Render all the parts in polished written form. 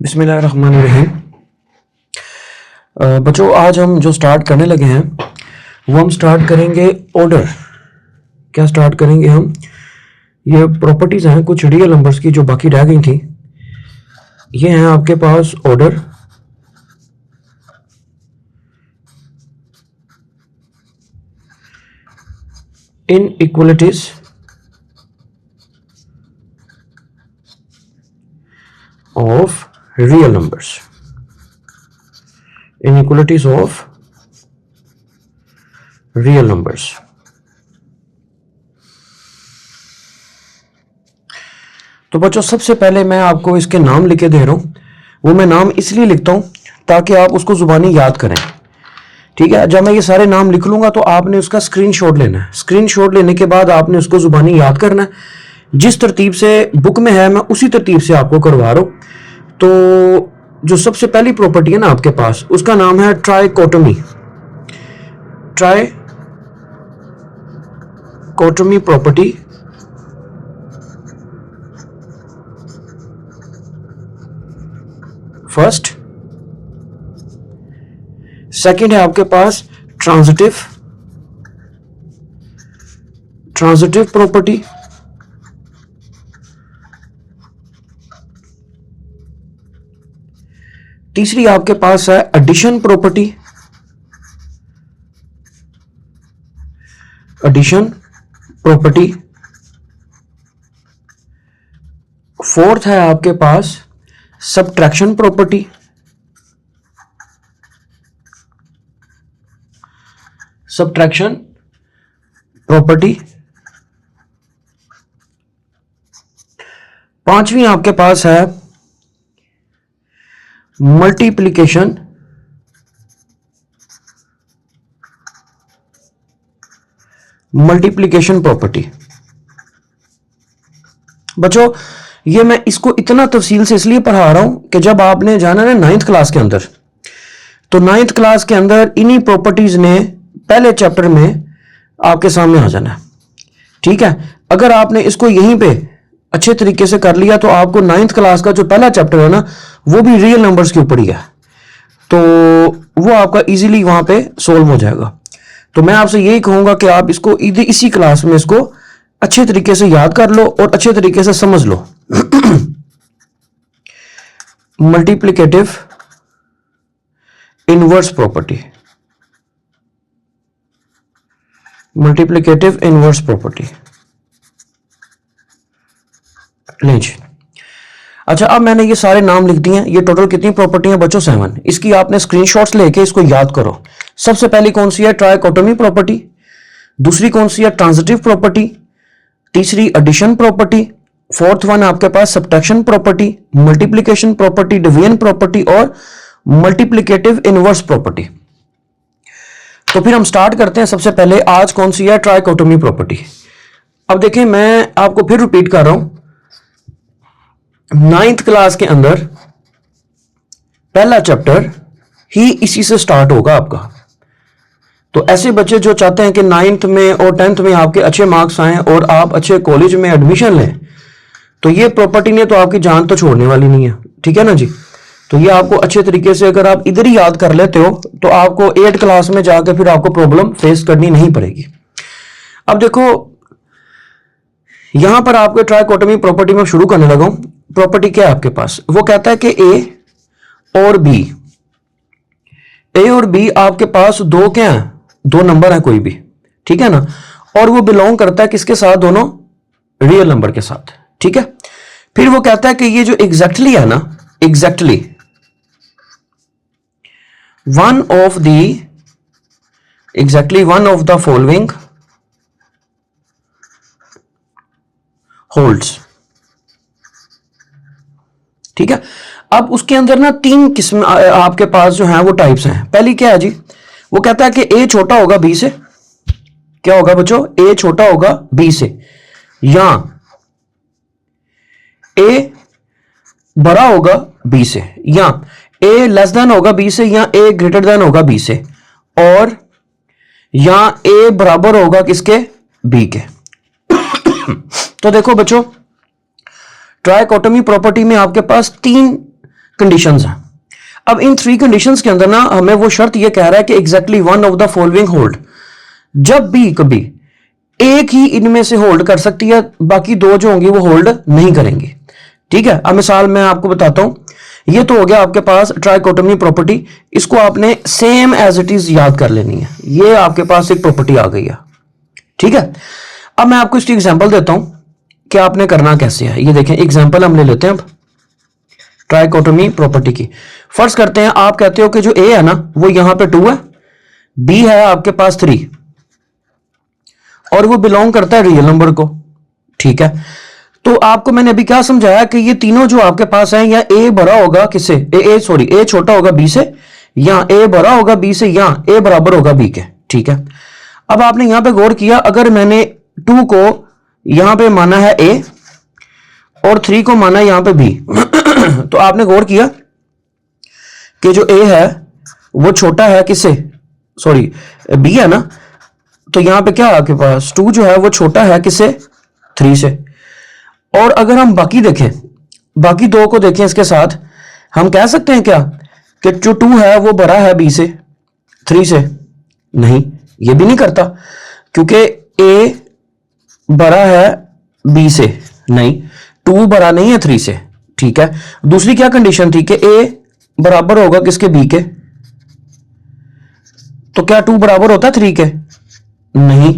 बिस्मिल्लाहिर्रहमानिर्रहीम। बच्चों, आज हम जो स्टार्ट करने लगे हैं वो हम स्टार्ट करेंगे ऑर्डर। क्या स्टार्ट करेंगे हम? ये प्रॉपर्टीज़ हैं कुछ रियल नंबर्स की जो बाकी रह गई थी। ये हैं आपके पास order, inequalities of real numbers, inequalities of real numbers. तो बच्चों, सबसे पहले मैं आपको इसके नाम लिख के दे रहा हूं। वो मैं नाम इसलिए लिखता हूं ताकि आप उसको जुबानी याद करें, ठीक है। जब मैं ये सारे नाम लिख लूंगा तो आपने उसका स्क्रीनशॉट लेना है। स्क्रीनशॉट लेने के बाद आपने उसको जुबानी याद करना है। जिस तरतीब से बुक में है मैं उसी तरतीब से आपको करवा रहा हूं। तो जो सबसे पहली प्रॉपर्टी है ना आपके पास, उसका नाम है trichotomy. Trichotomy property first. Second है आपके पास ट्रांजिटिव प्रॉपर्टी। तीसरी आपके पास है एडिशन प्रॉपर्टी। फोर्थ है आपके पास सब्ट्रैक्शन प्रॉपर्टी। पांचवी आपके पास है मल्टीप्लिकेशन प्रॉपर्टी। बच्चों, ये मैं इसको इतना तफसील से इसलिए पढ़ा रहा हूं कि जब आपने जाना ना 9th क्लास के अंदर, तो 9th क्लास के अंदर इन्हीं प्रॉपर्टीज ने पहले चैप्टर में आपके सामने आ जाना है, ठीक है। अगर आपने इसको यहीं पे अच्छे तरीके से कर लिया तो आपको 9th क्लास का जो पहला चैप्टर है ना, वो भी रियल नंबर्स के ऊपर ही है, तो वो आपका इजीली वहां पे सोल्व हो जाएगा। तो मैं आपसे यही कहूंगा कि आप इसको इसी क्लास में इसको अच्छे तरीके से याद कर लो और अच्छे तरीके से समझ लो। मल्टीप्लिकेटिव इनवर्स प्रॉपर्टी, लीजिए। अच्छा, अब मैंने ये सारे नाम लिख दिए हैं। ये टोटल कितनी प्रॉपर्टी है बच्चों? 7। इसकी आपने स्क्रीनशॉट्स लेके इसको याद करो। सबसे पहली कौन सी है? Trichotomy property. दूसरी कौन सी है? Transitive property. तीसरी एडिशन प्रॉपर्टी। फोर्थ वन आपके पास subtraction property, multiplication property, division property और मल्टीप्लिकेटिव इनवर्स प्रॉपर्टी। तो फिर हम स्टार्ट करते हैं। सबसे पहले आज कौन सी है? Trichotomy property. अब देखें, मैं आपको फिर रिपीट कर रहा हूं, 9th क्लास के अंदर पहला चैप्टर ही इसी से स्टार्ट होगा आपका। तो ऐसे बच्चे जो चाहते हैं कि 9th में और 10th में आपके अच्छे मार्क्स आए और आप अच्छे कॉलेज में एडमिशन लें, तो ये प्रॉपर्टी ने तो आपकी जान तो छोड़ने वाली नहीं है, ठीक है ना जी। तो ये आपको अच्छे तरीके से अगर आप इधर ही याद कर लेते हो तो आपको 8th क्लास में जाकर फिर आपको प्रॉब्लम फेस करनी नहीं पड़ेगी। अब देखो, यहां पर आपके ट्राइकोटोमी प्रॉपर्टी में शुरू करने लगा हूं। प्रॉपर्टी क्या है आपके पास? वो कहता है कि ए और बी आपके पास दो क्या है? दो नंबर है कोई भी, ठीक है ना। और वो बिलोंग करता है किसके साथ? दोनों रियल नंबर के साथ, ठीक है। फिर वो कहता है कि ये जो एग्जैक्टली है ना, exactly one of the following holds, ठीक है। अब उसके अंदर ना 3 किस्म आपके पास जो है वो टाइप्स हैं। पहली क्या है जी? वो कहता है कि ए छोटा होगा बी से। क्या होगा बच्चों? ए छोटा होगा बी से, या ए बड़ा होगा बी से, या ए लेस देन होगा बी से, या ए ग्रेटर देन होगा बी से, और या ए बराबर होगा किसके? बी के। तो देखो बच्चों, ट्राइकोटोमी प्रॉपर्टी में आपके पास 3 कंडीशंस हैं। अब इन 3 कंडीशंस के अंदर ना हमें वो शर्त ये कह रहा है कि exactly one of the following hold, जब भी कभी एक ही इनमें से होल्ड कर सकती है, बाकी 2 जो होंगी वो होल्ड नहीं करेंगी। ठीक है, अब मिसाल मैं आपको बताता हूं। ये तो हो गया आपके पास ट्राइकोटोमी प्रॉपर्टी, इसको आपने सेम एज इट इज याद कर लेनी है। ये आपके पास एक प्रॉपर्टी आ गई है। ठीक है, अब मैं आपको इसकी एग्जांपल देता हूं कि आपने करना कैसे है। ये देखें, एग्जांपल हम ले लेते हैं अब ट्राइकोटोमी प्रॉपर्टी की। फर्ज करते हैं आप कहते हो कि जो ए है ना वो यहां पे 2 है, बी है आपके पास 3 और वो बिलोंग करता है रियल नंबर को। ठीक है, तो आपको मैंने अभी क्या समझाया कि ये तीनों जो आपके पास हैं, या ए बड़ा होगा किससे, ए छोटा होगा बी से, या ए बड़ा होगा बी से, या ए बराबर होगा बी के। ठीक है, अब आपने यहां पे गौर किया, अगर मैंने 2 को यहां पे माना है ए और 3 को माना है यहां पे बी तो आपने गौर किया कि जो ए है वो छोटा है किससे, सॉरी बी है ना, तो यहां पे क्या है आपके पास 2 जो है वो छोटा है किससे, 3 से। और अगर हम बाकी देखें, बाकी 2 को देखें इसके साथ, हम कह सकते हैं क्या कि जो 2 है वो बड़ा है बी से, 3 से? नहीं, ये भी नहीं करता, क्योंकि ए बड़ा है बी से, नहीं, 2 बड़ा नहीं है 3 से। ठीक है, दूसरी क्या कंडीशन थी कि ए बराबर होगा किसके, बी के। तो क्या 2 बराबर होता है 3 के? नहीं,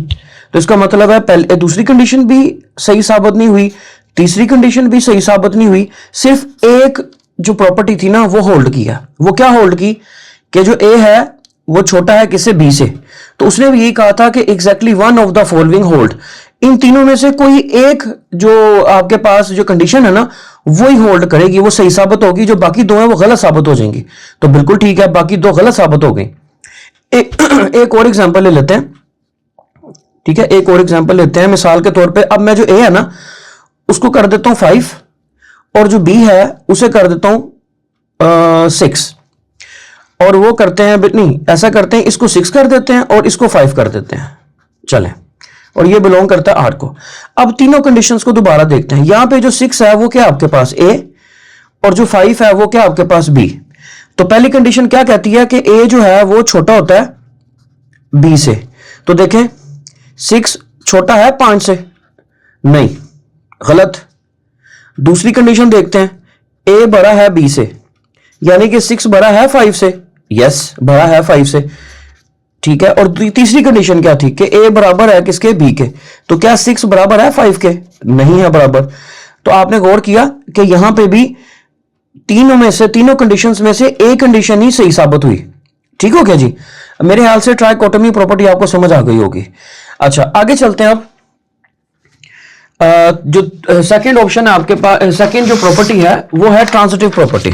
तो इसका मतलब है पहले दूसरी कंडीशन भी सही साबित नहीं हुई, तीसरी कंडीशन भी सही साबित नहीं हुई, सिर्फ एक जो प्रॉपर्टी थी ना वो होल्ड किया। वो क्या होल्ड की कि जो ए है वो छोटा है किससे, बी से। तो उसने भी यही कहा था कि exactly one of the following hold, इन तीनों में से कोई एक जो आपके पास जो कंडीशन है ना वो ही होल्ड करेगी, वो सही साबित होगी, जो बाकी 2 हैं वो गलत साबित हो जाएंगी। तो बिल्कुल ठीक है, बाकी 2 गलत साबित हो गई। एक और एग्जांपल ले लेते हैं। ठीक है, एक और एग्जांपल लेते हैं। मिसाल के तौर पे अब मैं जो ए है ना उसको कर देता हूं 5 और जो बी है उसे कर देता हूं 6, और वो करते हैं, नहीं ऐसा करते हैं, इसको 6 कर देते हैं और इसको 5 कर देते हैं, चलें, और ये बिलोंग करता है 8 को। अब तीनों कंडीशंस को दोबारा देखते हैं। यहां पे जो 6 है वो क्या आपके पास ए, और जो 5 है वो क्या आपके पास बी। तो पहली कंडीशन क्या कहती है कि ए जो है वो छोटा होता है बी से। तो देखें 6 छोटा है 5 से, नहीं, गलत। दूसरी कंडीशन देखते हैं, ए बड़ा है बी से, यानी कि 6 बड़ा है 5 से, यस बड़ा है 5 से। ठीक है, और तीसरी कंडीशन क्या थी कि ए बराबर है किसके, बी के। तो क्या 6 बराबर है 5 के? नहीं है बराबर। तो आपने गौर किया कि यहां पे भी तीनों कंडीशंस में से एक कंडीशन ही सही साबित हुई। ठीक हो गया जी, मेरे ख्याल से ट्राइकोटोमी प्रॉपर्टी आपको समझ आ गई होगी। अच्छा, आगे चलते हैं। अब जो सेकंड ऑप्शन है आपके पास, सेकंड जो प्रॉपर्टी है वो है ट्रांजिटिव प्रॉपर्टी।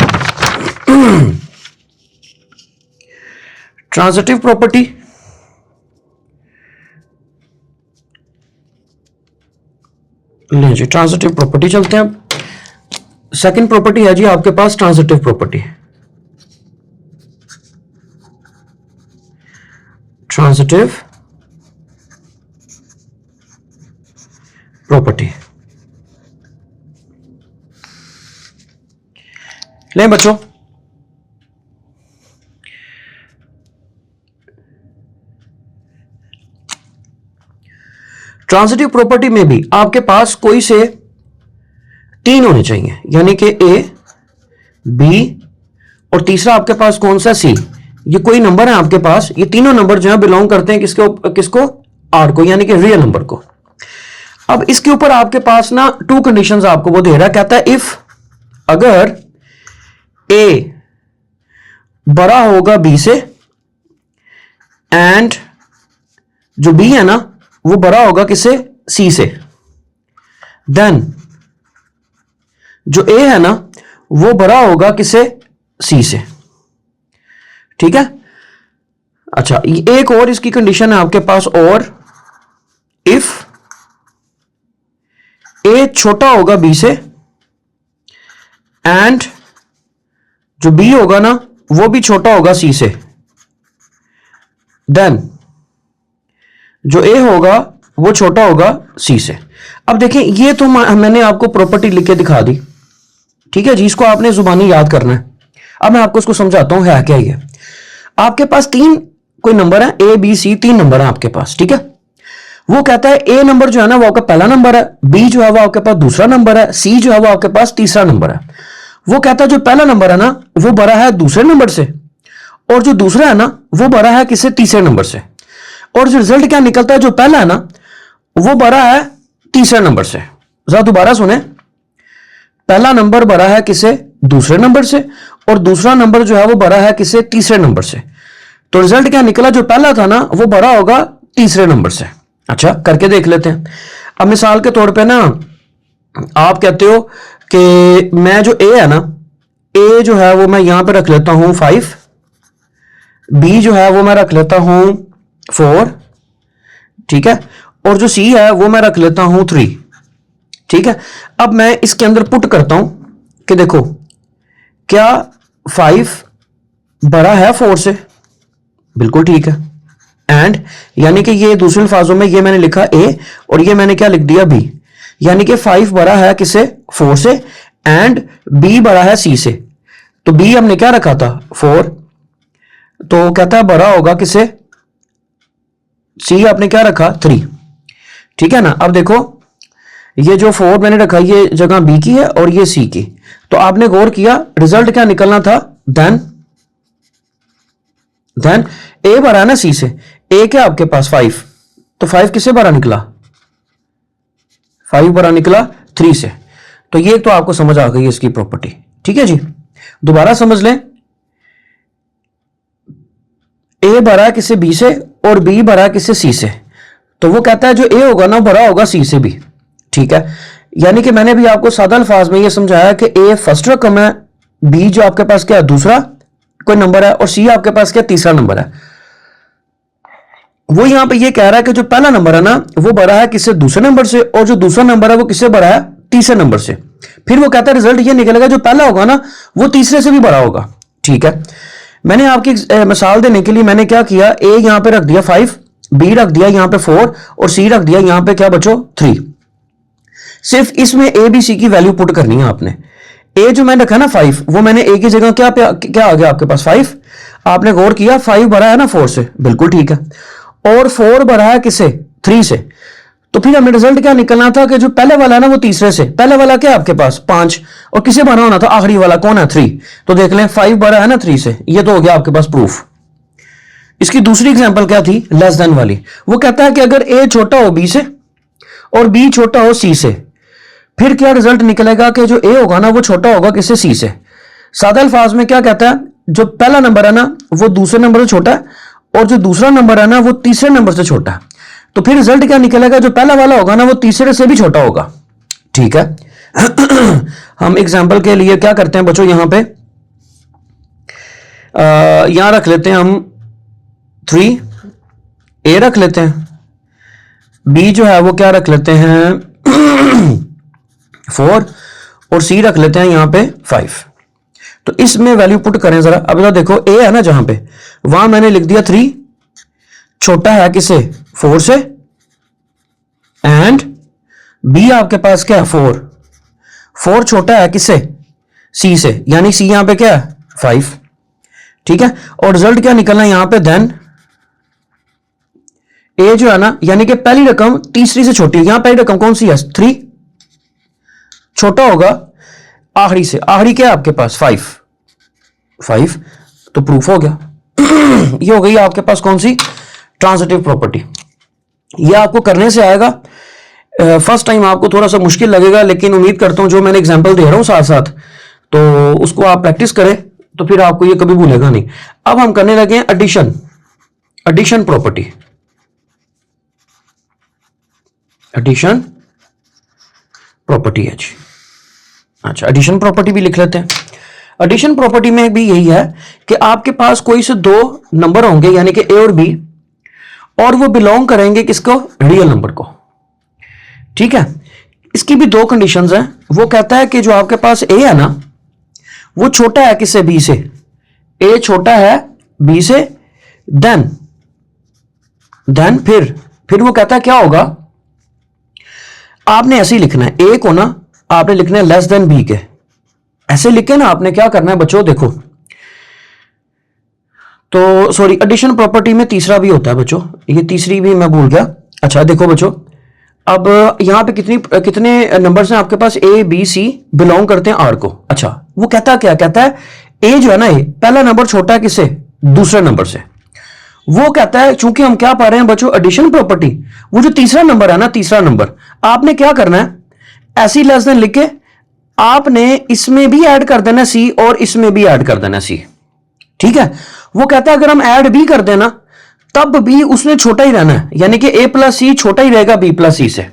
ट्रांजिटिव प्रॉपर्टी ले जी, ट्रांजिटिव प्रॉपर्टी चलते हैं। सेकंड प्रॉपर्टी है जी आपके पास ट्रांजिटिव प्रॉपर्टी। ट्रांजिटिव प्रॉपर्टी लें बच्चों। ट्रांजिटिव प्रॉपर्टी में भी आपके पास कोई से 3 होने चाहिए, यानी कि ए, बी और तीसरा आपके पास कौन सा, सी। ये कोई नंबर है आपके पास, ये तीनों नंबर जो है बिलोंग करते हैं किसको, आर को, यानी कि रियल नंबर को। अब इसके ऊपर आपके पास ना 2 कंडीशंस आपको वो दे रहा है, कहता है इफ, अगर ए बड़ा होगा बी से एंड जो बी है ना वो बड़ा होगा किससे, सी से, देन जो ए है ना वो बड़ा होगा किससे, सी से। ठीक है, अच्छा एक और इसकी कंडीशन है आपके पास, और इफ ए छोटा होगा बी से एंड जो बी होगा ना वो भी छोटा होगा सी से, देन जो ए होगा वो छोटा होगा सी से। अब देखें, ये तो मैंने आपको प्रॉपर्टी लिख के दिखा दी। ठीक है जी, इसको आपने जुबानी याद करना है। अब मैं आपको इसको समझाता हूं है क्या ये। आपके पास तीन कोई नंबर है, ए बी सी, तीन नंबर है आपके पास, ठीक है। वो कहता है ए नंबर जो है ना वो आपका पहला नंबर है, बी जो है वो आपके पास दूसरा नंबर है, सी जो है वो आपके पास तीसरा नंबर है। वो कहता है जो पहला नंबर है ना वो बड़ा है दूसरे नंबर से, और जो दूसरा है ना वो बड़ा है किससे, तीसरे नंबर से। और जो रिजल्ट क्या निकलता है, जो पहला है ना वो बड़ा है तीसरे नंबर से। जरा दोबारा सुने, पहला नंबर बड़ा है किसे, दूसरे नंबर से, और दूसरा नंबर जो है वो बड़ा है किसे, तीसरे नंबर से। तो रिजल्ट क्या निकला, जो पहला था ना वो बड़ा होगा तीसरे नंबर से। अच्छा, करके देख लेते हैं। अब मिसाल के तौर पे ना आप कहते हो कि मैं जो ए है ना, ए जो है वो मैं यहां पे रख लेता हूं 5, बी जो है वो मैं रख लेता हूं 4, ठीक है, और जो सी है वो मैं रख लेता हूं 3, ठीक है। अब मैं इसके अंदर पुट करता हूं कि देखो क्या 5 बड़ा है 4 से, बिल्कुल ठीक है। एंड यानी कि ये दूसरे अल्फाजों में ये मैंने लिखा ए और ये मैंने क्या लिख दिया बी, यानी कि 5 बड़ा है किसे, 4 से, एंड बी बड़ा है सी से। तो बी हमने क्या रखा था 4, तो कहता है बड़ा होगा किसे, सी आपने क्या रखा 3, ठीक है ना। अब देखो ये जो 4 मैंने रखा ये जगह बी की है और ये सी की। तो आपने गौर किया रिजल्ट क्या निकलना था, देन ए बड़ा है ना सी से, ए क्या आपके पास 5, तो 5 किससे बड़ा निकला, 5 बड़ा निकला 3 से। तो ये तो आपको समझ आ गई इसकी प्रॉपर्टी, ठीक है जी। दोबारा समझ लें, ए बड़ा किससे, बी से, और बी बड़ा किससे, सी से। तो वो कहता है जो ए होगा ना बड़ा होगा सी से भी, ठीक है। यानी कि मैंने भी आपको सादा अल्फाज में ये समझाया कि ए फर्स्ट रकम है, बी जो आपके पास क्या दूसरा कोई नंबर है, और सी आपके पास क्या तीसरा नंबर है। वो यहां पे ये कह रहा है कि जो पहला नंबर है ना वो बड़ा है किससे, दूसरे नंबर से, और जो दूसरा नंबर है वो किससे बड़ा है, तीसरे नंबर से। फिर वो कहता है रिजल्ट ये निकलेगा जो पहला होगा ना वो तीसरे से भी बड़ा होगा, ठीक है। मैंने आपकी मिसाल देने के लिए मैंने क्या किया, ए यहां पे रख दिया 5, बी रख दिया यहां पे 4, और सी रख दिया यहां पे क्या बचो 3। सिर्फ इसमें ए बी सी की वैल्यू पुट करनी है आपने। ए जो मैंने रखा ना 5, वो मैंने ए की जगह क्या क्या आ गया आपके पास 5। आपने गौर किया 5 बड़ा है ना 4 से, बिल्कुल ठीक है, और 4 बड़ा है किससे, 3 से। तो फिर हमें रिजल्ट क्या निकलना था कि जो पहले वाला है ना वो तीसरे से, पहले वाला क्या आपके पास 5, और किसे बना होना था, आखिरी वाला कौन है 3। तो देख लें 5 बड़ा है ना 3 से, ये तो हो गया आपके पास प्रूफ। इसकी दूसरी एग्जांपल क्या थी, लेस देन वाली। वो कहता है कि अगर ए छोटा हो बी से और बी छोटा हो सी से, फिर क्या रिजल्ट निकलेगा कि जो ए होगा ना वो छोटा होगा किससे, सी से। सादा अल्फाज में क्या कहता है, जो पहला नंबर है ना वो दूसरे नंबर से छोटा है, और जो दूसरा नंबर है ना वो तीसरे नंबर से छोटा है। तो फिर रिजल्ट क्या निकलेगा, जो पहला वाला होगा ना वो तीसरे से भी छोटा होगा, ठीक है। हम एग्जाम्पल के लिए क्या करते हैं बच्चों, यहां पे यहां रख लेते हैं हम 3, ए रख लेते हैं, बी जो है वो क्या रख लेते हैं 4, और सी रख लेते हैं यहां पे 5। तो इसमें वैल्यू पुट करें जरा। अब जरा देखो ए है ना जहां पे, वहां मैंने लिख दिया 3, छोटा है किसे 4 से, एंड बी आपके पास क्या है 4 छोटा है किससे, सी से, यानी सी यहां पे क्या है 5, ठीक है। और रिजल्ट क्या निकलना है यहां पे, देन ए जो है ना यानी कि पहली रकम तीसरी से छोटी है, यहां पहली रकम कौन सी है 3, छोटा होगा आखिरी से, आखिरी क्या है आपके पास 5, तो प्रूफ हो गया। ये हो गई आपके पास कौन सी, ट्रांजिटिव प्रॉपर्टी। ये आपको करने से आएगा, फर्स्ट टाइम आपको थोड़ा सा मुश्किल लगेगा, लेकिन उम्मीद करता हूं जो मैंने एग्जांपल दे रहा हूं साथ साथ तो उसको आप प्रैक्टिस करें तो फिर आपको ये कभी भूलेगा नहीं। अब हम करने लगे हैं एडिशन प्रॉपर्टी। एडिशन प्रॉपर्टी है जी। अच्छा, एडिशन प्रॉपर्टी भी लिख लेते हैं। एडिशन प्रॉपर्टी में भी यही है कि आपके पास कोई से दो नंबर होंगे यानी कि ए और बी, और वो बिलोंग करेंगे किसको, रियल नंबर को, ठीक है। इसकी भी दो कंडीशंस हैं। वो कहता है कि जो आपके पास ए है ना वो छोटा है किससे, बी से, ए छोटा है बी से, देन फिर वो कहता है क्या होगा, आपने ऐसे ही लिखना है, ए को ना आपने लिखना है लेस देन बी के, ऐसे लिख के ना आपने क्या करना है बच्चों, देखो तो सॉरी, एडिशन प्रॉपर्टी में तीसरा भी होता है बच्चों, ये तीसरी भी मैं भूल गया। अच्छा देखो बच्चों, अब यहाँ पे कितने नंबर्स हैं आपके पास, ए बी सी बिलोंग करते हैं आर को। अच्छा वो कहता क्या, कहता है ए जो है ना, ए पहला नंबर छोटा है किससे, दूसरे नंबर से। वो कहता है चूंकि हम क्या पा रहे हैं बच्चों, एडिशन प्रॉपर्टी, वो जो तीसरा नंबर है ना, तीसरा नंबर आपने क्या करना है, ऐसी लेस देन लिख के आपने इसमें भी ऐड कर देना सी और इसमें भी ऐड कर देना सी। ठीक है, वो कहता है अगर हम ऐड भी कर देना तब भी उसने छोटा ही रहना है, यानी कि a प्लस सी छोटा ही रहेगा b प्लस सी से।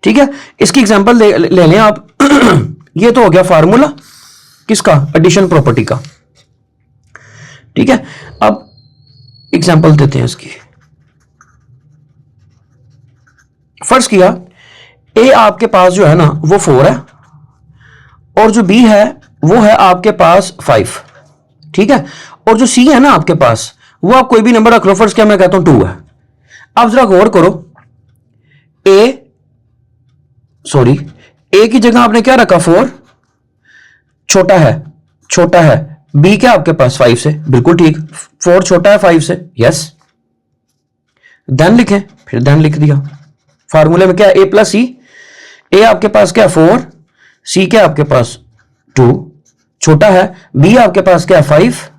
ठीक है, इसकी एग्जांपल ले लें आप। ये तो हो गया फार्मूला किसका, एडिशन प्रॉपर्टी का। ठीक है, अब एग्जांपल देते हैं इसकी। फर्ज किया a आपके पास जो है ना वो 4 है और जो b है वो है आपके पास 5। ठीक है, और जो c है ना आपके पास, वो आप कोई भी नंबर रख लो, फर्स्ट क्या मैं कहता हूं 2 है। अब जरा गौर करो, ए की जगह आपने क्या रखा 4, छोटा है b क्या आपके पास 5 से, बिल्कुल ठीक, 4 छोटा है 5 से, यस। देन लिखें, फिर देन लिख दिया। फार्मूले में क्या है, a प्लस सी, ए आपके पास क्या 4, सी क्या आपके पास 2, छोटा है, b आपके पास क्या 5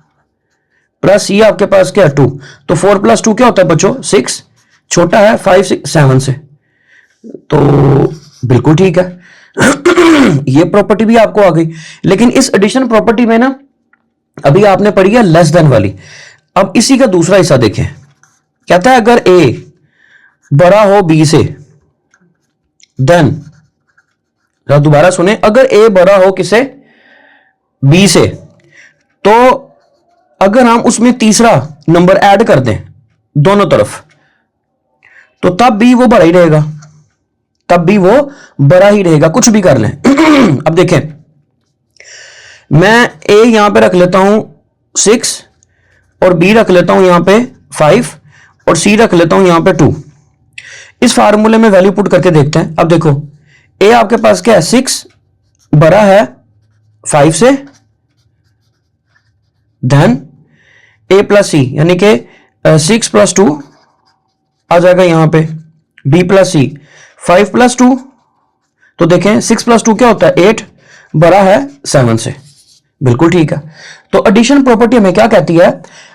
प्लस सी आपके पास क्या 2, तो 4 प्लस 2 क्या होता है बच्चों 6, छोटा है 5 7 से, तो बिल्कुल ठीक है। ये प्रॉपर्टी भी आपको आ गई। लेकिन इस एडिशन प्रॉपर्टी में ना अभी आपने पढ़ी है लेस देन वाली। अब इसी का दूसरा हिस्सा देखें, कहता है अगर a बड़ा हो b से, देन दोबारा सुने, अगर a बड़ा हो किसे, b से, तो अगर हम उसमें तीसरा नंबर ऐड कर दें दोनों तरफ, तो तब भी वो बड़ा ही रहेगा, कुछ भी कर लें। अब देखें, मैं a यहां पे रख लेता हूं 6 और b रख लेता हूं यहां पे 5 और c रख लेता हूं यहां पे 2। इस फार्मूले में वैल्यू पुट करके देखते हैं। अब देखो a आपके पास क्या है 6, बड़ा है 5 से, देन a प्लस सी यानी कि 6 प्लस 2 आ जाएगा यहां पे, b प्लस सी 5 प्लस 2, तो देखें 6 प्लस 2 क्या होता है 8, बड़ा है 7 से, बिल्कुल ठीक है। तो एडिशन प्रॉपर्टी हमें क्या कहती है,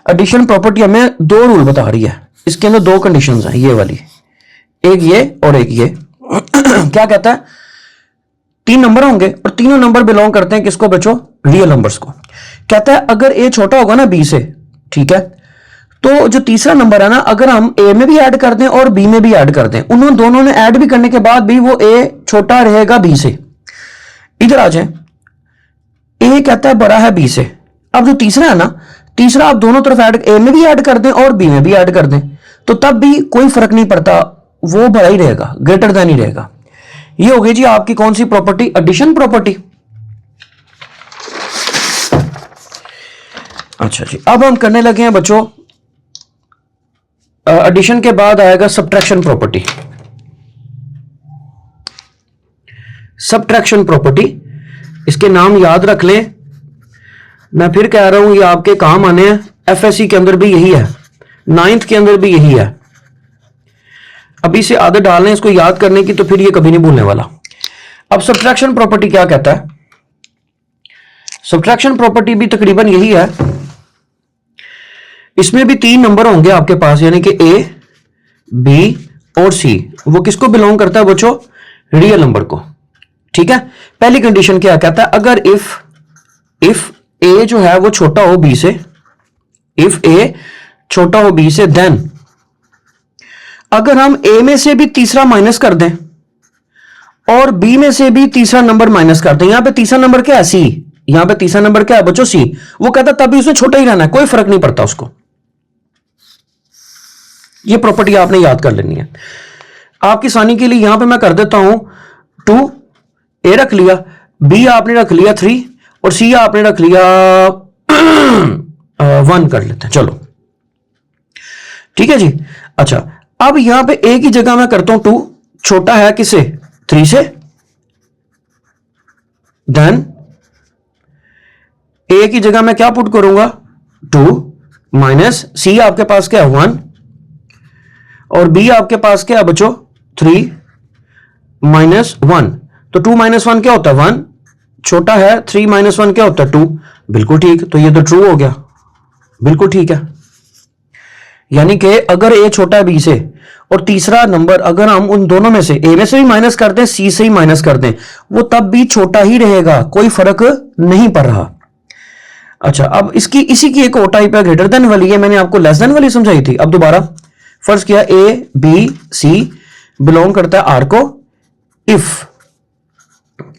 एडिशन प्रॉपर्टी हमें दो रूल बता रही है, इसके अंदर दो कंडीशंस हैं, ये वाली, एक ये और एक ये। क्या कहता है, 3 नंबर होंगे और तीनों नंबर बिलोंग करते हैं किसको बच्चों, रियल नंबर्स को। कहता है अगर a छोटा होगा ना b से, ठीक है, तो जो तीसरा नंबर है ना, अगर हम a में भी ऐड कर दें और b में भी ऐड कर दें, उन्होंने दोनों ने ऐड भी करने के बाद भी वो a छोटा रहेगा b से। इधर आ जाए, a कहता है बड़ा है b से, अब जो तीसरा है ना, तीसरा आप दोनों तरफ ऐड, a में भी ऐड कर दें और b में भी ऐड कर दें, तो तब भी कोई फर्क नहीं पड़ता, वो बड़ा ही रहेगा, ग्रेटर देन ही रहेगा। ये हो गई जी आपकी कौन सी प्रॉपर्टी, एडिशन प्रॉपर्टी। अच्छा जी, अब हम करने लगे हैं बच्चों, एडिशन के बाद आएगा सब्ट्रैक्शन प्रॉपर्टी। सब्ट्रैक्शन प्रॉपर्टी, इसके नाम याद रख लें, मैं फिर कह रहा हूं ये आपके काम आने हैं, एफएससी के अंदर भी यही है, 9th के अंदर भी यही है। अभी से आदत डालने इसको याद करने की, तो फिर ये कभी नहीं भूलने वाला। अब सब्ट्रैक्शन प्रॉपर्टी क्या कहता है, सब्ट्रैक्शन प्रॉपर्टी भी तकरीबन यही है, इसमें भी 3 नंबर होंगे आपके पास, यानी कि a, b और c, वो किसको बिलोंग करता है बच्चों, रियल नंबर को। ठीक है, पहली कंडीशन क्या कहता है, अगर इफ a जो है वो छोटा हो b से, इफ a छोटा हो b से, देन अगर हम a में से भी तीसरा माइनस कर दें और b में से भी तीसरा नंबर माइनस कर दें, यहां पे तीसरा नंबर क्या है c, यहां पे तीसरा नंबर क्या है बच्चों c, वो कहता है तभी उसने छोटा ही रहना है, कोई फर्क नहीं पड़ता उसको। ये प्रॉपर्टी आपने याद कर लेनी है। आपकी आसानी के लिए यहां पे मैं कर देता हूं 2, a रख लिया, b आपने रख लिया 3 और c आपने रख लिया 1 कर लेते हैं, चलो ठीक है जी। अच्छा, अब यहां पे a की जगह मैं करता हूं 2, छोटा है किसे 3 से, देन a की जगह मैं क्या पुट करूंगा 2, माइनस सी आपके पास क्या है 1 और बी आपके पास क्या है बच्चों 3 माइनस 1। तो 2 माइनस 1 क्या होता है 1, छोटा है 3 माइनस 1 क्या होता है 2। बिल्कुल ठीक, तो ये तो ट्रू हो गया, बिल्कुल ठीक है। यानी कि अगर ए छोटा है बी से और तीसरा नंबर अगर हम उन दोनों में से ए में से भी माइनस कर दें सी से ही माइनस कर दें वो तब भी छोटा ही रहेगा, कोई फर्क नहीं पड़ रहा। अच्छा, अब इसकी इसी की एक और टाइप है ग्रेटर देन वाली है, मैंने आपको लेस देन वाली समझाई थी। अब दोबारा फर्ज किया ए बी सी बिलोंग करता है आर को इफ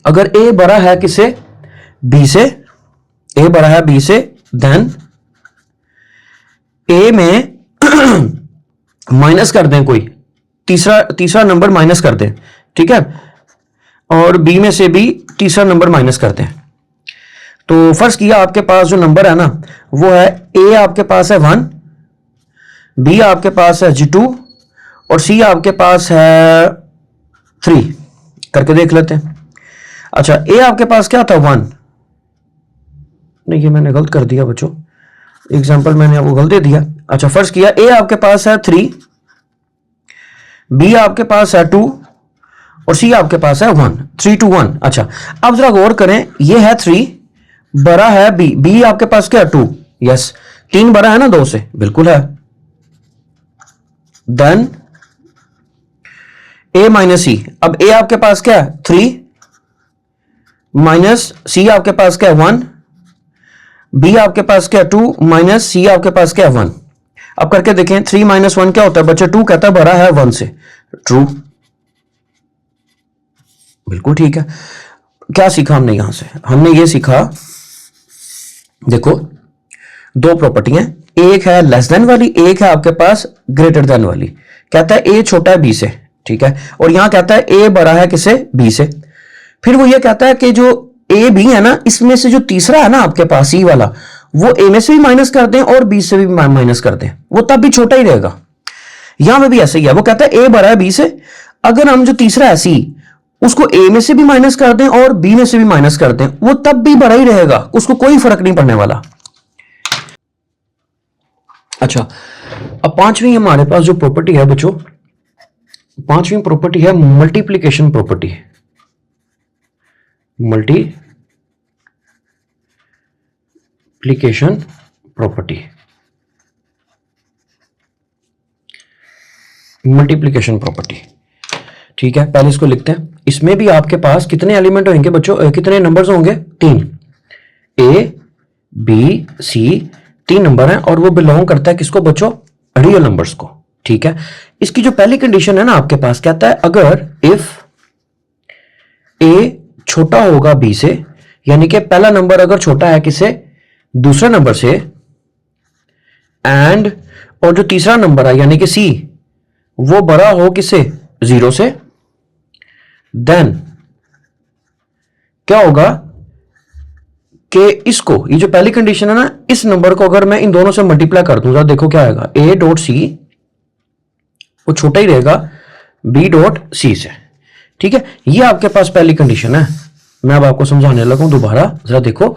अगर ए बड़ा है किसे बी से, ए बड़ा है बी से, देन ए में माइनस कर दें कोई तीसरा नंबर माइनस कर दें, ठीक है, और बी में से भी तीसरा नंबर माइनस कर दें। तो फर्ज किया आपके पास जो नंबर है ना वो है ए आपके पास है 1, बी आपके पास है G2 और सी आपके पास है 3, करके देख लेते हैं। अच्छा, ए आपके पास क्या था 1, नहीं ये मैंने गलत कर दिया बच्चों, एग्जाम्पल मैंने आपको गलत दे दिया। अच्छा, फर्ज किया ए आपके पास है 3, बी आपके पास है 2 और सी आपके पास है 1, 3 to 1। अच्छा, अब जरा गौर करें, ये है 3 बड़ा है बी, बी आपके पास क्या है 2, यस, 3 बड़ा है ना 2 से, बिल्कुल है। देन ए माइनस सी, अब ए आपके पास क्या है 3 माइनस सी आपके पास क्या है 1, बी आपके पास क्या 2 माइनस सी आपके पास क्या 1। अब करके देखें 3 माइनस 1 क्या होता है बच्चे, 2 कहता है बड़ा है 1 से, ट्रू, बिल्कुल ठीक है। क्या सीखा हमने यहां से, हमने ये सीखा, देखो दो प्रॉपर्टियां, एक है लेस देन वाली, एक है आपके पास ग्रेटर देन वाली। कहता है ए छोटा है बी से, ठीक है, और यहां कहता है ए बड़ा है किसे बी से। फिर वो ये कहता है कि जो ए बी है ना इसमें से जो तीसरा है ना आपके पास सी वाला वो ए में से भी माइनस कर दें और बी से भी माइनस कर दें, वो तब भी छोटा ही रहेगा। यहां में भी ऐसे ही है, वो कहता है ए बड़ा है बी से, अगर हम जो तीसरा है सी उसको ए में से भी माइनस कर दें और बी में से भी माइनस कर दें वो तब भी बड़ा ही रहेगा, उसको कोई फर्क नहीं पड़ने वाला। अच्छा, अब पांचवी हमारे पास जो प्रॉपर्टी है बच्चों, पांचवी प्रॉपर्टी है multiplication property. Multiplication property, multiplication property, ठीक है, पहले इसको लिखते हैं। इसमें भी आपके पास कितने एलिमेंट होंगे बच्चों, कितने नंबर्स होंगे, 3, ए बी सी 3 नंबर हैं और वो बिलोंग करता है किसको बच्चों, रियल नंबर्स को, ठीक है। इसकी जो पहली कंडीशन है ना आपके पास कहता है अगर इफ ए छोटा होगा बी से, यानी कि पहला नंबर अगर छोटा है किसे दूसरे नंबर से, एंड और जो तीसरा नंबर है यानी कि सी वो बड़ा हो किसे 0 से, देन क्या होगा कि इसको, ये जो पहली कंडीशन है ना, इस नंबर को अगर मैं इन दोनों से मल्टीप्लाई कर दूंगा देखो क्या आएगा, ए डॉट सी वो छोटा ही रहेगा बी डॉट सी से, ठीक है। ये आपके पास पहली कंडीशन है। मैं अब आपको समझाने लगा हूं दोबारा, जरा देखो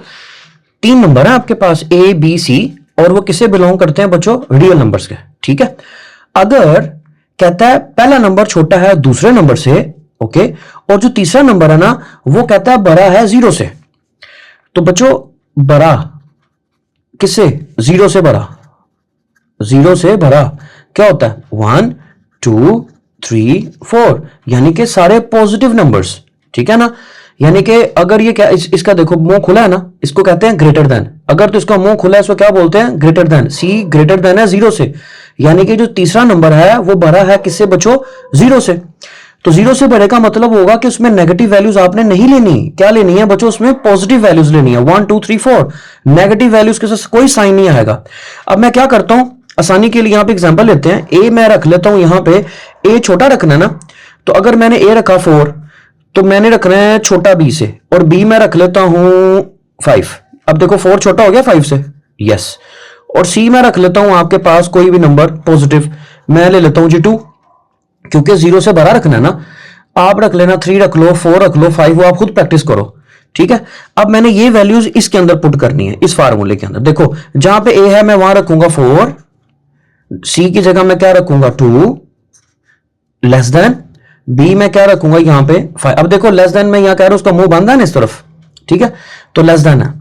3 नंबर है आपके पास ए बी सी और वो किसे बिलोंग करते हैं बच्चों, रियल नंबर्स के, ठीक है। अगर कहता है पहला नंबर छोटा है दूसरे नंबर से, ओके, और जो तीसरा नंबर है ना वो कहता है बड़ा है 0 से, तो बच्चों बड़ा किससे, 0 से बड़ा, 0 से बड़ा क्या होता है 1 2 3 4, यानी कि सारे पॉजिटिव नंबर्स, ठीक है ना। यानी कि अगर ये क्या इसका देखो मुंह खुला है ना, इसको कहते हैं ग्रेटर देन, अगर तो इसका मुंह खुला है इसको क्या बोलते हैं ग्रेटर देन, सी ग्रेटर देन है 0 से, यानी कि जो तीसरा नंबर है वो बड़ा है किससे बच्चों 0 से। तो 0 से बड़े का मतलब होगा कि उसमें नेगेटिव वैल्यूज आपने नहीं लेनी, क्या लेनी है बच्चों, उसमें पॉजिटिव वैल्यूज लेनी है, 1 2 3 4, नेगेटिव वैल्यूज के साथ कोई साइन नहीं आएगा। अब मैं क्या करता हूं आसानी के लिए, यहां पे एग्जांपल लेते हैं, ए मैं रख लेता हूं, यहां पे ए छोटा रखना है ना, तो अगर मैंने ए रखा 4 तो मैंने रखना है छोटा बी से, और बी मैं रख लेता हूं 5। अब देखो 4 छोटा हो गया 5 से, यस, और सी मैं रख लेता हूं आपके पास कोई भी नंबर पॉजिटिव, मैं ले लेता हूं G2, क्योंकि 0 से बड़ा रखना है ना। आप रख लेना 3 रख लो 4 रख लो 5, वो आप खुद प्रैक्टिस करो, ठीक है, अब मैंने ये वैल्यूज इसके अंदर पुट करनी है, इस फार्मूले के अंदर। देखो जहां पे ए है मैं वहां रखूंगा 4, सी की जगह मैं क्या रखूंगा 2, लेस देन बी में क्या रखूंगा यहां पे 5। अब देखो लेस देन में यहां कह रहा हूं उसका मुंह बंद है ना इस तरफ, ठीक है, तो लेस देन है।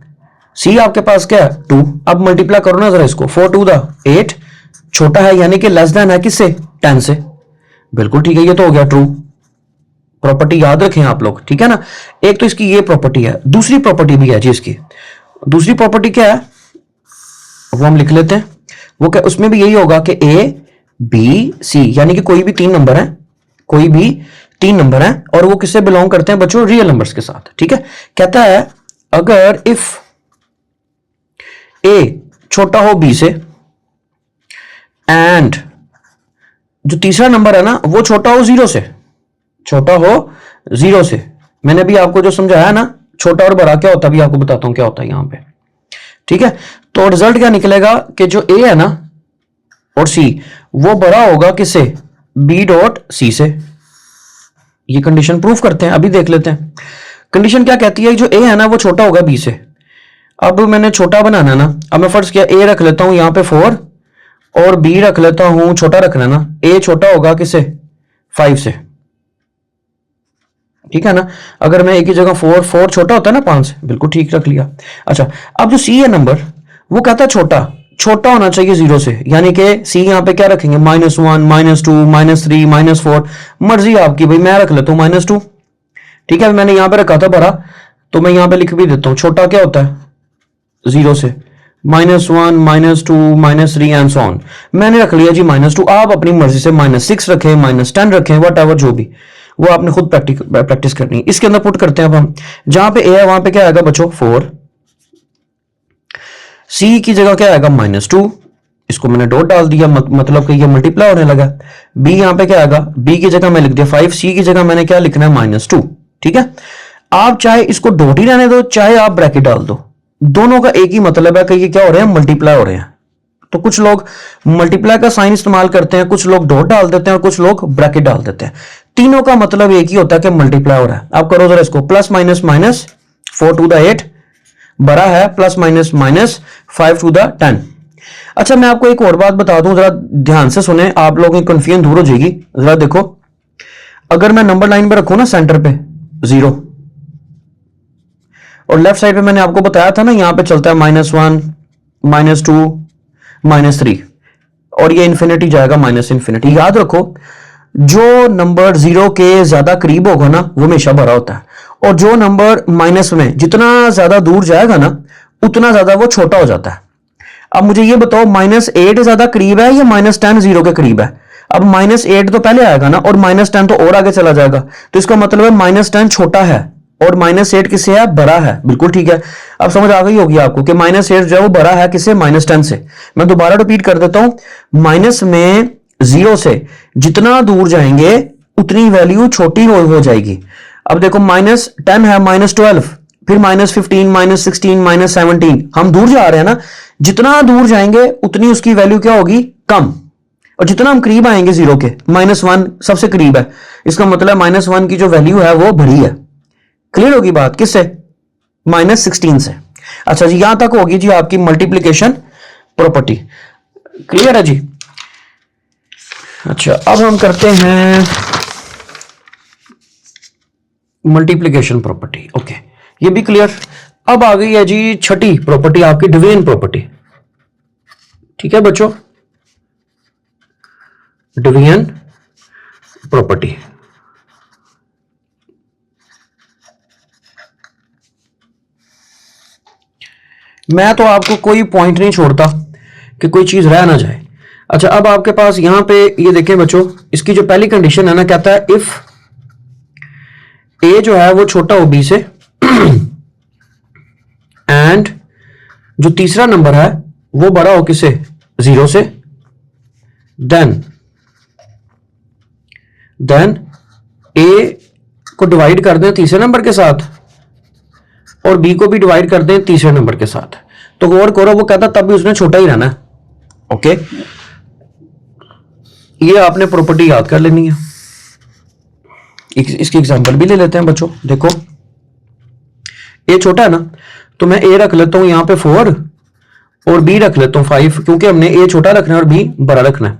सी आपके पास क्या है 2, अब मल्टीप्लाई करो ना जरा इसको, 4 2 8, छोटा है यानी कि लेस देन है किससे 10 से, बिल्कुल ठीक है, ये तो हो गया ट्रू। प्रॉपर्टी याद रखें आप लोग, ठीक है ना। एक तो इसकी ये प्रॉपर्टी है, दूसरी प्रॉपर्टी भी है जी इसकी। दूसरी प्रॉपर्टी क्या है वो हम लिख लेते हैं। वो क्या, उसमें भी यही होगा कि ए बी सी यानी कि कोई भी 3 नंबर है, कोई भी 3 नंबर है, और वो किससे बिलोंग करते हैं बच्चों, रियल नंबर्स के साथ, ठीक है। कहता है अगर इफ ए छोटा हो बी से एंड जो तीसरा नंबर है ना वो छोटा हो 0 से, छोटा हो 0 से। मैंने भी आपको जो समझाया ना छोटा और बड़ा क्या होता है, भी आपको बताता हूं क्या होता है यहां पे, ठीक है। तो रिजल्ट क्या निकलेगा कि जो ए है ना और सी वो बड़ा होगा किससे, बी डॉट सी से। ये कंडीशन प्रूफ करते हैं, अभी देख लेते हैं। कंडीशन क्या कहती है, जो ए है ना वो छोटा होगा बी से। अब मैंने छोटा बनाना है ना, अब मैं फर्ज किया ए रख लेता हूं यहां पे 4 और बी रख लेता हूं, छोटा रखना ना, ए छोटा होगा किससे 5 से, ठीक है ना। अगर मैं एक ही जगह 4 4 छोटा होता है ना 5 से, बिल्कुल ठीक रख लिया। अच्छा अब जो सी है नंबर वो कहता है छोटा, छोटा होना चाहिए 0 से, यानी कि सी यहां पे क्या रखेंगे -1 -2 -3 -4, मर्जी आपकी भाई, मैं रख लेता हूं -2, ठीक है। मैंने यहां पे रखा था बड़ा, तो मैं यहां पे लिख भी देता हूं, छोटा क्या होता है 0 से, -1 -2 -3 एंड सो ऑन। मैंने रख लिया जी -2, आप अपनी मर्जी से -6 रखें, -10 रखें, वट एवर, जो भी वो आपने खुद प्रैक्टिस करनी है। इसके अंदर पुट करते हैं अब हम, जहां पे ए है वहां पे क्या आएगा बच्चों 4, सी की जगह क्या आएगा -2, इसको मैंने डॉट डाल दिया, मतलब कि ये मल्टीप्लाई होने लगा। बी यहां पे क्या आएगा, बी की जगह मैं लिख दिया 5, सी की जगह मैंने क्या लिखना है -2, ठीक है। आप चाहे इसको डॉट ही रहने दो, चाहे आप ब्रैकेट डाल दो, दोनों का एक ही मतलब है कि ये क्या हो रहे हैं, मल्टीप्लाई हो रहे हैं। तो कुछ लोग मल्टीप्लाई का साइन इस्तेमाल करते हैं, कुछ लोग डॉट डाल देते हैं और कुछ लोग ब्रैकेट डाल देते हैं। तीनों का मतलब एक ही होता है कि मल्टीप्लाई हो रहा है। आप करो जरा इसको, plus minus minus 4 to the 8 बड़ा है, plus minus minus 5 to the 10। अच्छा मैं आपको एक और बात बता दूं, जरा ध्यान से सुने, आप लोगों की कंफ्यूजन दूर हो जाएगी। जरा देखो, अगर मैं नंबर लाइन पे रखूं ना सेंटर पे 0, और लेफ्ट साइड पे मैंने आपको बताया था ना यहां पे चलता है -1 -2 -3, और ये इंफिनिटी जाएगा -इन्फिनिटी। याद रखो जो नंबर 0 के ज्यादा करीब होगा ना वो हमेशा भरा होता है, और जो नंबर माइनस में जितना ज्यादा दूर जाएगा ना उतना ज्यादा वो छोटा हो जाता है। अब मुझे ये बताओ -8 ज्यादा करीब है या -10 0 के करीब है? अब -8 तो पहले आएगा ना, और -10 तो और आगे चला जाएगा, तो इसका मतलब है -10 छोटा है और -8 किससे है, बड़ा है। बिल्कुल ठीक है, अब समझ आ गई होगी आपको कि -8 जो है वो बड़ा है किससे, -10 से। मैं दोबारा रिपीट कर देता हूं, माइनस में 0 से जितना दूर जाएंगे उतनी वैल्यू छोटी हो जाएगी। अब देखो -10 है, -12, फिर -15 -16 -17, हम दूर जा रहे हैं ना, जितना दूर जाएंगे उतनी उसकी वैल्यू क्या होगी, कम, और जितना हम करीब आएंगे 0 के, -1 सबसे करीब है, इसका मतलब -1 की जो वैल्यू है वो बड़ी है। क्लियर होगी बात, किससे, -16 से। अच्छा जी, यहां तक होगी जी आपकी मल्टीप्लीकेशन प्रॉपर्टी। क्लियर है जी। अच्छा अब हम करते हैं मल्टीप्लीकेशन प्रॉपर्टी। ओके, ये भी क्लियर। अब आ गई है जी छठी प्रॉपर्टी आपकी, डिवीजन प्रॉपर्टी। ठीक है बच्चों, डिवीजन प्रॉपर्टी। मैं तो आपको कोई पॉइंट नहीं छोड़ता कि कोई चीज रह ना जाए। अच्छा अब आपके पास यहां पे ये देखें बच्चों, इसकी जो पहली कंडीशन है ना, कहता है इफ ए जो है वो छोटा हो बी से एंड जो तीसरा नंबर है वो बड़ा हो किसे, 0 से, देन ए को डिवाइड कर दें तीसरे नंबर के साथ और बी को भी डिवाइड कर दें तीसरे नंबर के साथ। तो गौर करो, वो कहता तब भी उसने छोटा ही रहना है। ओके, ये आपने प्रॉपर्टी याद कर लेनी है। इसकी एग्जांपल भी ले लेते हैं बच्चों। देखो ए छोटा है ना, तो मैं ए रख लेता हूं यहां पे 4 और बी रख लेता हूं 5, क्योंकि हमने ए छोटा रखना है और बी बड़ा रखना है।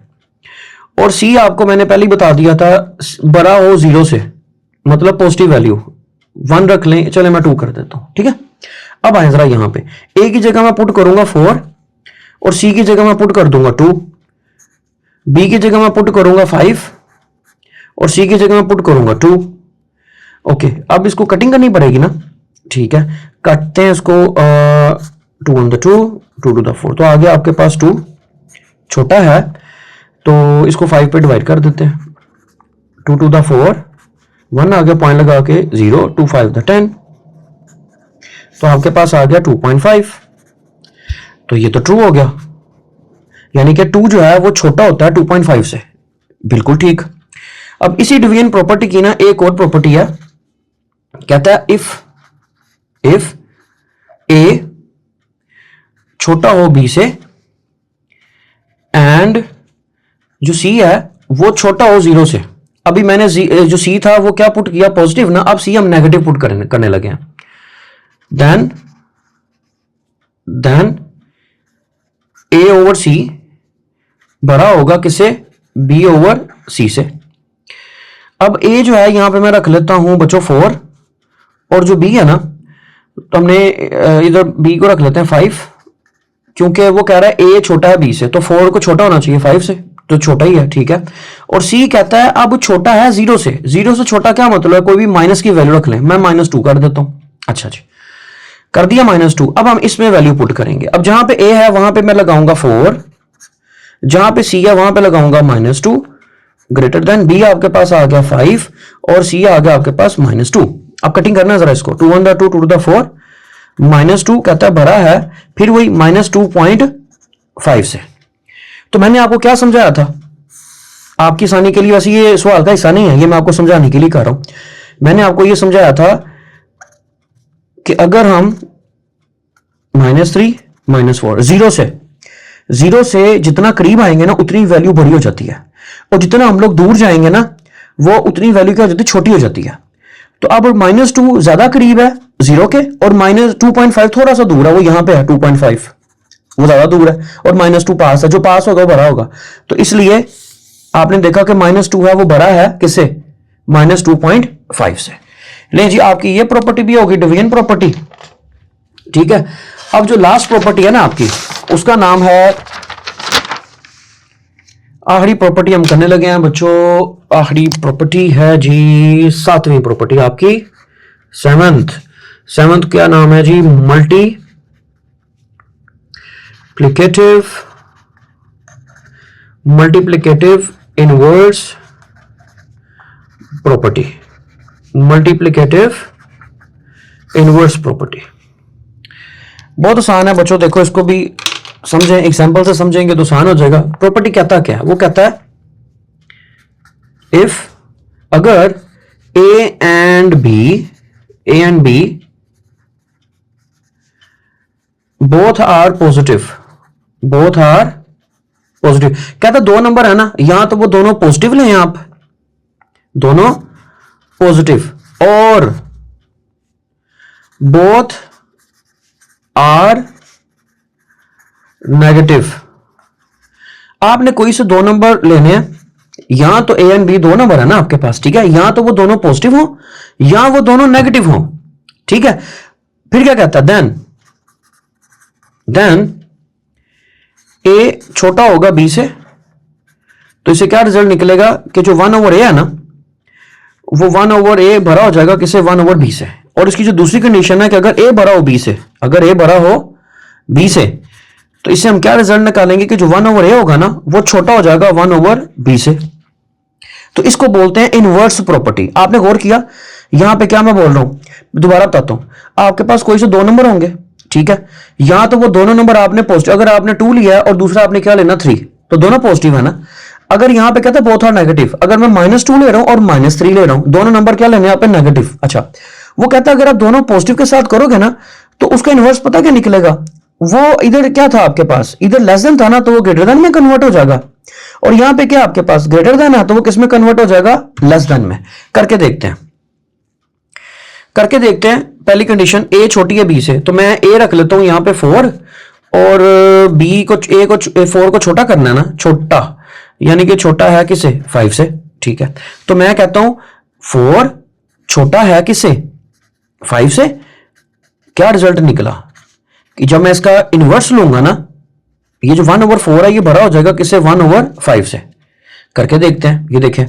और सी आपको मैंने पहले ही बता दिया था, बड़ा हो 0 से, मतलब पॉजिटिव वैल्यू 1 रख लें, चले मैं 2 कर देता हूं, ठीक है। अब आए जरा यहां पे, ए की जगह मैं पुट करूंगा 4 और सी की जगह मैं पुट कर दूंगा 2, बी की जगह मैं पुट करूंगा 5 और सी की जगह मैं पुट करूंगा 2। ओके, अब इसको कटिंग करनी पड़ेगी ना, ठीक है, काटते हैं इसको। 2 on the 2, 2 to the 4, तो आगे आपके पास 2 छोटा है, तो इसको 5 पे डिवाइड कर देते हैं। 2 to the 4, 1 आ गया, पॉइंट लगा के 0, 2 5 the 10, तो आपके पास आ गया 2.5। तो ये तो ट्रू हो गया, यानी कि 2 जो है वो छोटा होता है 2.5 से, बिल्कुल ठीक। अब इसी डिवीजन प्रॉपर्टी की ना एक और प्रॉपर्टी है, कहता है इफ ए छोटा हो बी से एंड जो सी है वो छोटा हो 0 से। अभी मैंने जो सी था वो क्या पुट किया, पॉजिटिव ना, अब सी हम नेगेटिव पुट करने लगे हैं। देन ए ओवर सी बड़ा होगा किससे, बी ओवर सी से। अब ए जो है यहां पे मैं रख लेता हूं बच्चों 4 और जो बी है ना, तो हमने इधर बी को रख लेते हैं 5, क्योंकि वो कह रहा है ए छोटा है बी से, तो 4 को छोटा होना चाहिए 5 से, तो छोटा ही है, ठीक है। और सी कहता है अब छोटा है 0 से, 0 से छोटा क्या मतलब है, कोई भी माइनस की वैल्यू रख लें, मैं -2 कर देता हूं। अच्छा जी, कर दिया -2। अब हम इसमें वैल्यू पुट करेंगे। अब जहां पे ए है वहां पे मैं लगाऊंगा 4, जहां पे सी है वहां पे लगाऊंगा -2, ग्रेटर देन बी आपके पास आ गया 5 और सी आ गया आपके पास -2। अब कटिंग करना है जरा इसको, 2 on the 2, 2 to the 4, -2 कहता है भरा है, फिर वही -2.5 से। तो मैंने आपको क्या समझाया था, आपकी आसानी के लिए, वैसे ये सवाल का हिस्सा नहीं है, ये मैं आपको समझाने के लिए कर रहा हूं। मैंने आपको ये समझाया था कि अगर हम -3 -4 0 से जितना करीब आएंगे ना उतनी वैल्यू बड़ी हो जाती है, और जितना हम लोग दूर जाएंगे ना वो उतनी वैल्यू क्या हो जाती है, छोटी हो जाती है। तो अब -2 ज्यादा करीब है 0 के और -2.5 थोड़ा सा दूर है, वो यहां पे है 2.5, वो ज्यादा दूर है, और -2 पास है, जो पास होगा वो बड़ा होगा। तो इसलिए आपने देखा कि -2 है वो बड़ा है किससे, -2.5 से। ले जी, आपकी ये प्रॉपर्टी भी होगी डिवीजन प्रॉपर्टी, ठीक है। अब जो लास्ट प्रॉपर्टी है ना आपकी, उसका नाम है, आखिरी प्रॉपर्टी हम करने लगे हैं बच्चों, आखिरी प्रॉपर्टी है जी 7वीं प्रॉपर्टी आपकी, 7th क्या नाम है जी, multiplicative inverse property, multiplicative inverse property. बहुत आसान है बच्चों, देखो इसको भी समझें, एग्जांपल से समझेंगे तो आसान हो जाएगा। प्रॉपर्टी कहता क्या है, वो कहता है इफ अगर A and B both are positive, कहता दो नंबर है ना, यहां तो वो दोनों पॉजिटिव लें, आप दोनों पॉजिटिव, और बोथ आर नेगेटिव। आपने कोई से दो नंबर लेने हैं, यहां तो ए एंड बी दो नंबर है ना आपके पास, ठीक है, यहां तो वो दोनों पॉजिटिव हो या वो दोनों नेगेटिव हो, ठीक है। फिर क्या कहता है, देन ए छोटा होगा बी से, तो इसे क्या रिजल्ट निकलेगा कि जो 1/a है ना, वो 1/a भरा हो जाएगा किसे, 1/b से। और इसकी जो दूसरी कंडीशन है कि अगर ए भरा हो बी से, तो इससे हम क्या रिजल्ट निकालेंगे कि जो 1/a होगा ना वो छोटा हो जाएगा 1/b से। तो इसको बोलते हैं इनवर्स प्रॉपर्टी। आपने गौर किया यहां पे क्या मैं बोल रहा हूं, दोबारा बताता हूं। आपके पास कोई से दो नंबर होंगे, ठीक है, यहां तो वो दोनों नंबर आपने पॉजिटिव, अगर आपने 2 लिया है और दूसरा आपने क्या लेना 3, तो दोनों पॉजिटिव है ना। अगर यहां पे कहता है बोथ आर नेगेटिव, अगर मैं -2 ले रहा हूं और -3 ले रहा हूं, दोनों नंबर क्या लेने आप नेगेटिव। अच्छा, वो कहता है अगर आप दोनों पॉजिटिव के साथ करोगे ना तो उसका इनवर्स पता क्या निकलेगा, वो इधर क्या था आपके पास, इधर लेस देन था ना, तो वो ग्रेटर देन में कन्वर्ट हो जाएगा, और यहां पे क्या आपके पास ग्रेटर देन है तो वो किस में कन्वर्ट हो जाएगा, लेस देन में। करके देखते हैं। करके देखते हैं। पहली कंडीशन ए छोटी है बी से, तो मैं ए रख लेता हूं यहां पे 4 और बी को ए को 4 को छोटा करना है ना, छोटा यानी कि छोटा है किसे 5 से। ठीक है, तो मैं कहता हूं 4 छोटा है किसे 5 से। क्या रिजल्ट निकला कि जब मैं इसका इनवर्स लूंगा ना, ये जो 1/4 है ये बड़ा हो जाएगा किससे 1/5 से। करके देखते हैं, ये देखें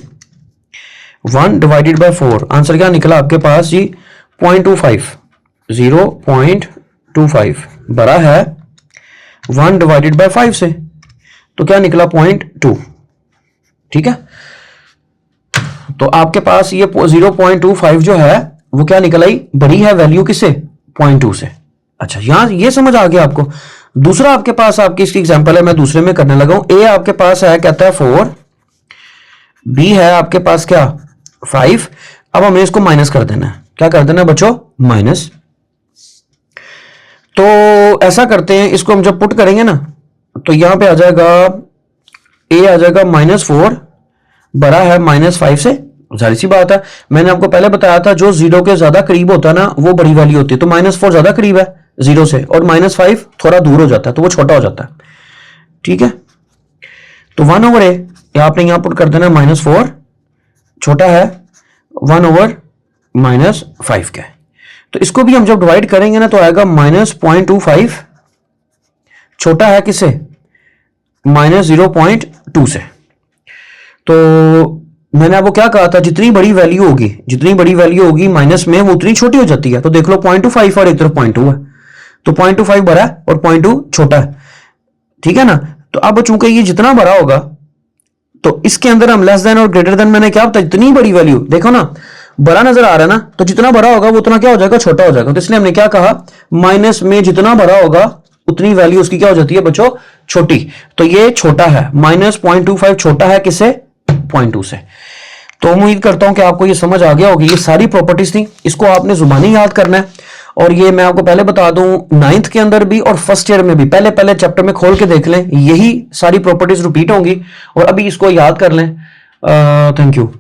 1 डिवाइडेड बाय 4, आंसर क्या निकला आपके पास जी 0.25, 0.25 बड़ा है 1 डिवाइडेड बाय 5 से, तो क्या निकला 0.2। ठीक है, तो आपके पास ये 0.25 जो है वो क्या निकल आई, बड़ी है वैल्यू किससे 0.2 से। अच्छा, यहां ये समझ आ गया आपको। दूसरा आपके पास आपकी इसकी एग्जांपल है, मैं दूसरे में करने लगा हूं। ए आपके पास है कहता है 4, बी है आपके पास क्या 5। अब हमें इसको माइनस कर देना है। क्या कर देना है बच्चों, माइनस। तो ऐसा करते हैं, इसको हम जब पुट करेंगे ना तो यहां पे आ जाएगा ए आ जाएगा -4 बड़ा है -5 से। जाहिर सी बात है, मैंने आपको पहले बताया था जो 0 के ज्यादा करीब होता है ना वो बड़ी वैल्यू होती है। तो -4 ज्यादा करीब है 0 से और -5 थोड़ा दूर हो जाता है, तो वो छोटा हो जाता है। ठीक है, तो 1/a आपने यहां पुट कर देना -4 छोटा है 1/-5 का। तो इसको भी हम जब डिवाइड करेंगे ना तो आएगा -0.25 छोटा है किसे -0.2 से। तो मैंने आपको क्या कहा था, जितनी बड़ी वैल्यू होगी माइनस में वो उतनी छोटी हो जाती है। तो देख लो 0.25 और एक तरफ 0.2 है, तो 0.25 बड़ा है और 0.2 छोटा है। ठीक है ना, तो अब चूंकि ये जितना बड़ा होगा तो इसके अंदर हम लेस देन और ग्रेटर देन, मैंने क्या बताया, जितनी बड़ी वैल्यू देखो ना बड़ा नजर आ रहा है ना, तो जितना बड़ा होगा वो उतना क्या हो जाएगा, छोटा हो जाएगा। तो इसलिए हमने क्या कहा, माइनस में जितना बड़ा होगा उतनी वैल्यू उसकी क्या हो जाती है बच्चों, छोटी। तो ये छोटा है -0.25 छोटा है किससे 0.2 से। तो उम्मीद करता हूं कि आपको ये समझ आ गया होगी। ये सारी प्रॉपर्टीज थी, इसको आपने जुबानी याद करना है। और ये मैं आपको पहले बता दूं 9th के अंदर भी और फर्स्ट ईयर में भी पहले चैप्टर में खोल के देख लें, यही सारी प्रॉपर्टीज रिपीट होंगी और अभी इसको याद कर लें। Thank you.